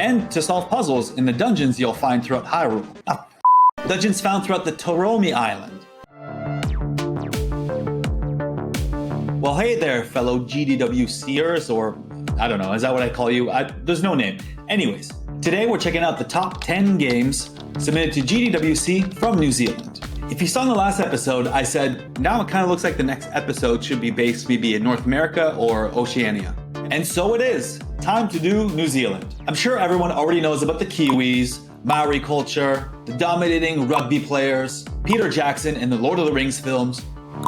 and to solve puzzles in the dungeons you'll find throughout Hyrule. Dungeons found throughout the Toromi Island. Well, hey there, fellow GDWCers, or I don't know, is that what I call you? There's no name. Anyways, today we're checking out the top 10 games submitted to GDWC from New Zealand. If you saw in the last episode, I said, now it kind of looks like the next episode should be based maybe in North America or Oceania. And so it is. Time to do New Zealand. I'm sure everyone already knows about the Kiwis, Maori culture, the dominating rugby players, Peter Jackson in the Lord of the Rings films,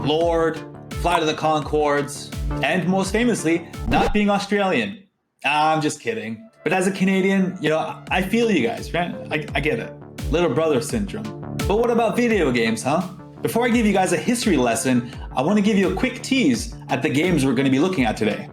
Lord, Flight of the Conchords, and most famously, not being Australian. I'm just kidding. But as a Canadian, I feel you guys, right? I get it. Little brother syndrome. But what about video games, huh? Before I give you guys a history lesson, I want to give you a quick tease at the games we're going to be looking at today.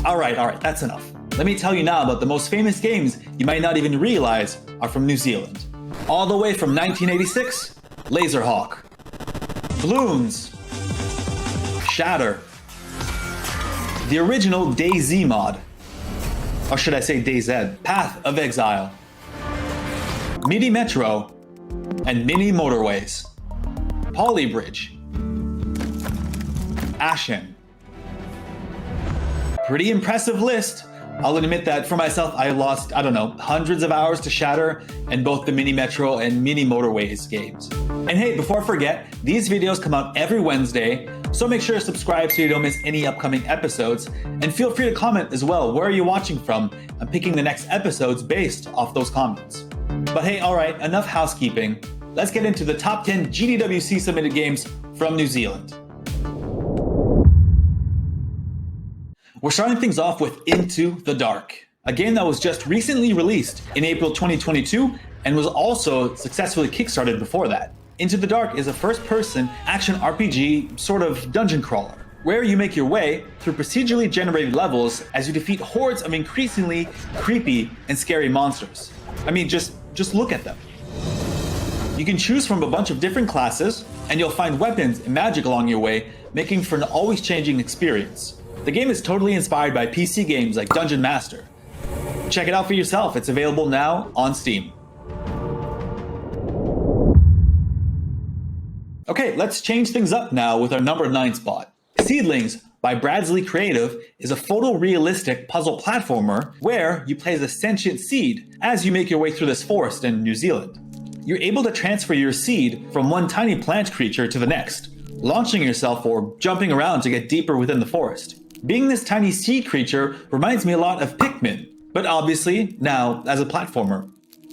All right, that's enough. Let me tell you now about the most famous games you might not even realize are from New Zealand. All the way from 1986, Laserhawk, Bloons, Shatter, the original DayZ mod, or should I say DayZ, Path of Exile, Mini Metro, and Mini Motorways, Polybridge, Ashen. Pretty impressive list. I'll admit that for myself, I lost, hundreds of hours to Shatter and both the Mini Metro and Mini Motorways games. And hey, before I forget, these videos come out every Wednesday, so make sure to subscribe so you don't miss any upcoming episodes. And feel free to comment as well, where are you watching from? I'm picking the next episodes based off those comments. But hey, alright, enough housekeeping. Let's get into the top 10 GDWC submitted games from New Zealand. We're starting things off with Into the Dark, a game that was just recently released in April 2022 and was also successfully kickstarted before that. Into the Dark is a first-person action RPG sort of dungeon crawler, where you make your way through procedurally generated levels as you defeat hordes of increasingly creepy and scary monsters. I mean, just look at them. You can choose from a bunch of different classes, and you'll find weapons and magic along your way, making for an always changing experience. The game is totally inspired by PC games like Dungeon Master. Check it out for yourself, it's available now on Steam. Okay, let's change things up now with our number 9 spot. Seedlings by Bradsley Creative is a photorealistic puzzle platformer where you play as a sentient seed as you make your way through this forest in New Zealand. You're able to transfer your seed from one tiny plant creature to the next, launching yourself or jumping around to get deeper within the forest. Being this tiny seed creature reminds me a lot of Pikmin, but obviously now as a platformer.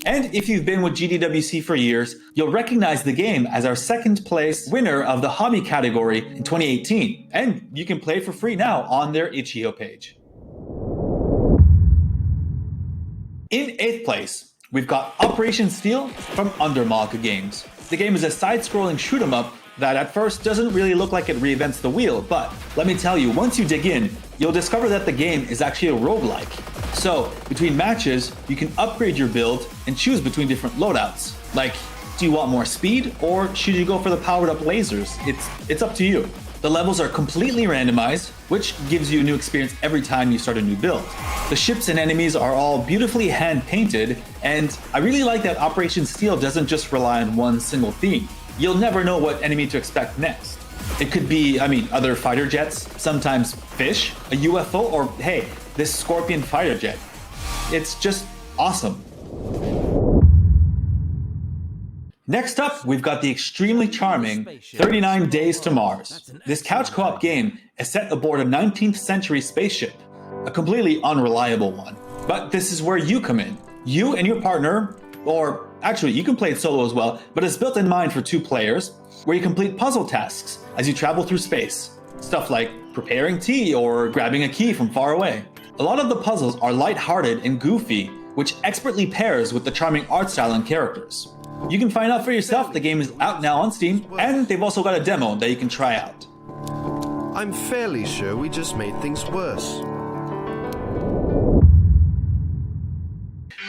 And if you've been with GDWC for years, you'll recognize the game as our second place winner of the hobby category in 2018, and you can play for free now on their itch.io page. In 8th place, we've got Operation Steel from Undermog Games. The game is a side-scrolling shoot-'em-up that at first doesn't really look like it reinvents the wheel, but let me tell you, once you dig in, you'll discover that the game is actually a roguelike. So, between matches, you can upgrade your build and choose between different loadouts. Like, do you want more speed, or should you go for the powered up lasers? It's up to you. The levels are completely randomized, which gives you a new experience every time you start a new build. The ships and enemies are all beautifully hand-painted, and I really like that Operation Steel doesn't just rely on one single theme. You'll never know what enemy to expect next. It could be, other fighter jets, sometimes fish, a UFO, or hey, this Scorpion fighter jet. It's just awesome. Next up, we've got the extremely charming 39 Days to Mars. This couch co-op game is set aboard a 19th century spaceship, a completely unreliable one. But this is where you come in. You and your partner, or actually you can play it solo as well, but it's built in mind for 2 players, where you complete puzzle tasks as you travel through space. Stuff like preparing tea or grabbing a key from far away. A lot of the puzzles are lighthearted and goofy, which expertly pairs with the charming art style and characters. You can find out for yourself, the game is out now on Steam, and they've also got a demo that you can try out. I'm fairly sure we just made things worse.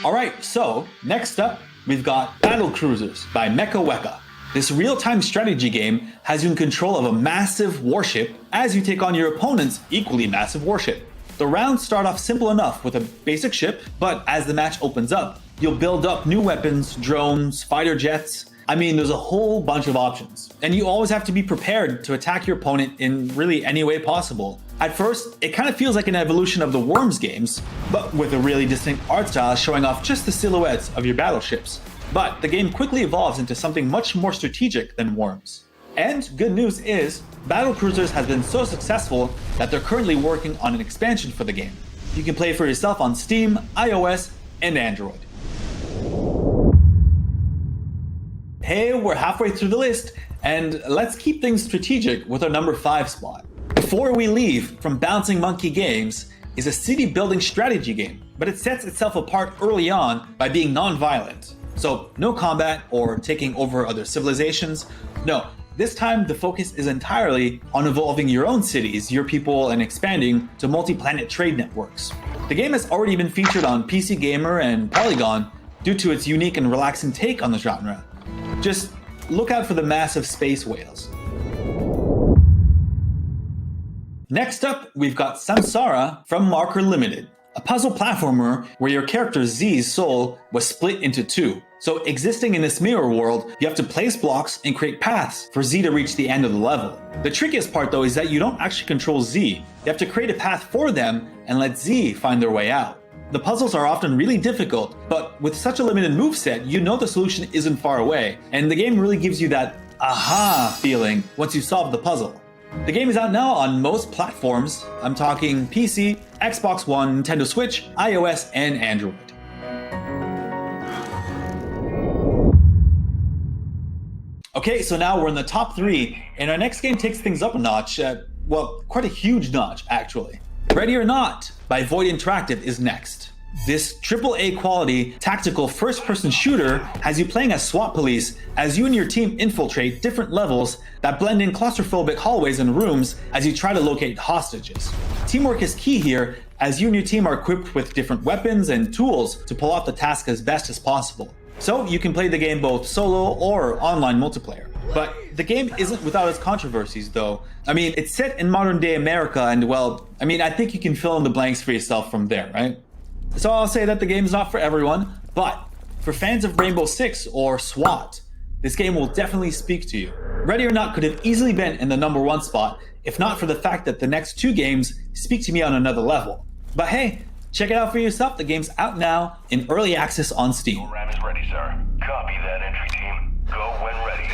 Alright, so next up, we've got Battle Cruisers by Mecha Weka. This real-time strategy game has you in control of a massive warship as you take on your opponent's equally massive warship. The rounds start off simple enough with a basic ship, but as the match opens up, you'll build up new weapons, drones, fighter jets. I mean, there's a whole bunch of options. And you always have to be prepared to attack your opponent in really any way possible. At first, it kind of feels like an evolution of the Worms games, but with a really distinct art style showing off just the silhouettes of your battleships. But the game quickly evolves into something much more strategic than Worms. And good news is, Battlecruisers has been so successful that they're currently working on an expansion for the game. You can play for yourself on Steam, iOS, and Android. Hey, we're halfway through the list, and let's keep things strategic with our number 5 spot. Before We Leave from Bouncing Monkey Games is a city building strategy game, but it sets itself apart early on by being non-violent. So no combat or taking over other civilizations. No, this time the focus is entirely on evolving your own cities, your people, and expanding to multi-planet trade networks. The game has already been featured on PC Gamer and Polygon due to its unique and relaxing take on the genre. Just look out for the massive space whales. Next up, we've got Samsara from Marker Limited, a puzzle platformer where your character Z's soul was split into 2. So existing in this mirror world, you have to place blocks and create paths for Z to reach the end of the level. The trickiest part though is that you don't actually control Z. You have to create a path for them and let Z find their way out. The puzzles are often really difficult, but with such a limited moveset, you know the solution isn't far away, and the game really gives you that aha feeling once you solve the puzzle. The game is out now on most platforms. I'm talking PC, Xbox One, Nintendo Switch, iOS, and Android. Okay, so now we're in the top 3, and our next game takes things up a notch. Well, quite a huge notch, actually. Ready or Not by Void Interactive is next. This AAA quality tactical first-person shooter has you playing as SWAT police as you and your team infiltrate different levels that blend in claustrophobic hallways and rooms as you try to locate hostages. Teamwork is key here as you and your team are equipped with different weapons and tools to pull off the task as best as possible. So you can play the game both solo or online multiplayer. But the game isn't without its controversies though. I mean, it's set in modern day America and well, I think you can fill in the blanks for yourself from there, right? So I'll say that the game is not for everyone, but for fans of Rainbow Six or SWAT, this game will definitely speak to you. Ready or Not could have easily been in the number 1 spot if not for the fact that the next 2 games speak to me on another level. But hey, check it out for yourself. The game's out now in early access on Steam. Your ram is ready, sir. Copy that, entry team. Go when ready.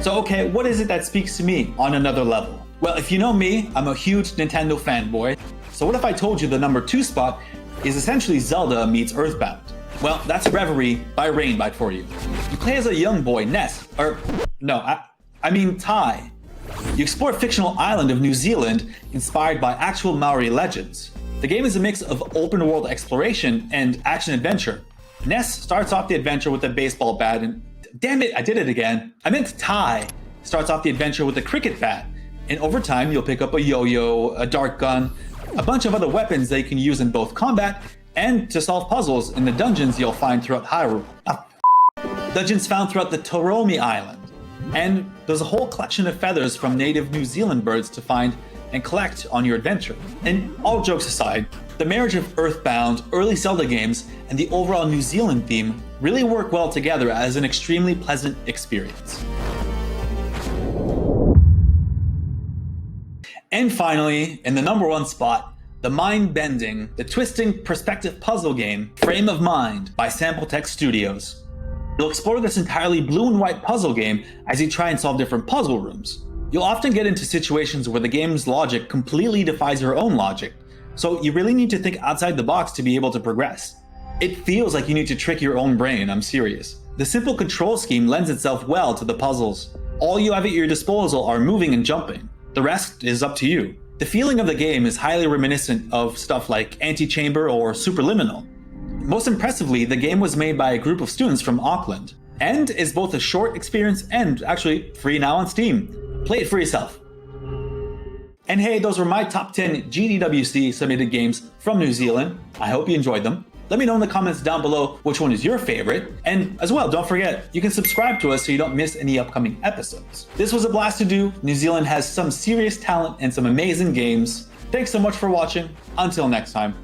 So okay, what is it that speaks to me on another level? Well, if you know me, I'm a huge Nintendo fanboy. So what if I told you the number 2 spot is essentially Zelda meets Earthbound? Well, that's Reverie by Rainbite for you. You play as a young boy, Ness, I mean Ty. You explore a fictional island of New Zealand inspired by actual Maori legends. The game is a mix of open world exploration and action adventure. Ness starts off the adventure with a baseball bat and, damn it, I did it again. I meant Ty starts off the adventure with a cricket bat. And over time, you'll pick up a yo-yo, a dart gun, a bunch of other weapons that you can use in both combat and to solve puzzles in the dungeons you'll find throughout Hyrule. Dungeons found throughout the Toromi Island. And there's a whole collection of feathers from native New Zealand birds to find and collect on your adventure. And all jokes aside, the marriage of Earthbound, early Zelda games, and the overall New Zealand theme really work well together as an extremely pleasant experience. And finally, in the number 1 spot, the mind-bending, the twisting perspective puzzle game, Frame of Mind by Sampletech Studios. You'll explore this entirely blue and white puzzle game as you try and solve different puzzle rooms. You'll often get into situations where the game's logic completely defies your own logic, so you really need to think outside the box to be able to progress. It feels like you need to trick your own brain, I'm serious. The simple control scheme lends itself well to the puzzles. All you have at your disposal are moving and jumping. The rest is up to you. The feeling of the game is highly reminiscent of stuff like Antichamber or Superliminal. Most impressively, the game was made by a group of students from Auckland, and is both a short experience and actually free now on Steam. Play it for yourself. And hey, those were my top 10 GDWC submitted games from New Zealand. I hope you enjoyed them. Let me know in the comments down below which one is your favorite. And as well, don't forget, you can subscribe to us so you don't miss any upcoming episodes. This was a blast to do. New Zealand has some serious talent and some amazing games. Thanks so much for watching. Until next time.